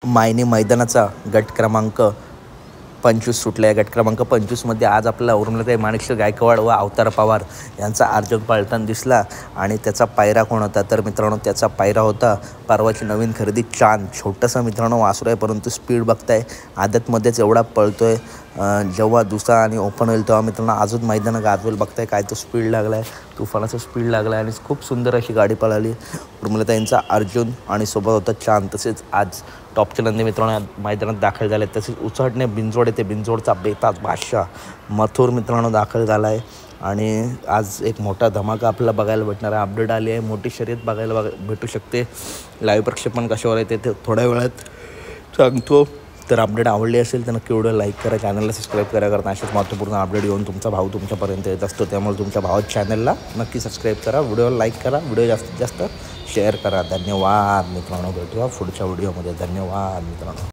मायनी मैदानाचा गट क्रमांक 25 सुटला आहे। गट क्रमांक 25मध्ये आज आपल्याला औरंगाबाद माणिकशा गायकवाड व अवतार पवार यांचा अर्जुन पळताना दिसला आणि त्याचा पायरा कोण होता तर मित्रांनो त्याचा पायरा होता परवाची नवीन खरेदी चांद। छोटासा मित्रांनो वासरू आहे परंतु स्पीड बघताय आदतमध्येच एवढा पळतोय। जेव्हा दुसरा आणि ओपन होईल तेव्हा मित्रांनो अजून मैदान गाजवेल। बघताय काय तो स्पीड लागलाय, तुफानाचा स्पीड लागलाय आणि खूप सुंदर अशी गाडी पळाली। उर्मिला यांचा अर्जुन आणि सोबत होता चांद। तसेच आज टॉपचे नंदी मित्रांनो मैदानात दाखल झाले। तसेच उचहटणे बिंजोड येथे बिंजोडचा बेताज बादशाह मथुर मित्रांनो दाखल झाला आहे आणि आज एक मोठा धमाका आपल्याला बघायला भेटणार आहे। अपडेट आली आहे, मोठी शर्यत बघायला भेटू शकते। लाईव्ह प्रक्षेपण कशावर आहे ते थोड्या वेळात सांगतो। तर अपडेट आवडली असेल तर नक्की व्हिडिओ लाईक करा, चॅनलला सबस्क्राईब करा, कारण अशाच महत्त्वपूर्ण अपडेट येऊन तुमचा भाऊ तुमच्यापर्यंत येत असतो। त्यामुळे तुमच्या भावाच्या चॅनलला नक्की सबस्क्राईब करा, व्हिडिओला लाईक करा, व्हिडिओ जास्तीत जास्त शेअर करा। धन्यवाद मित्रांनो, भेटूया पुढच्या व्हिडिओमध्ये। धन्यवाद मित्रांनो।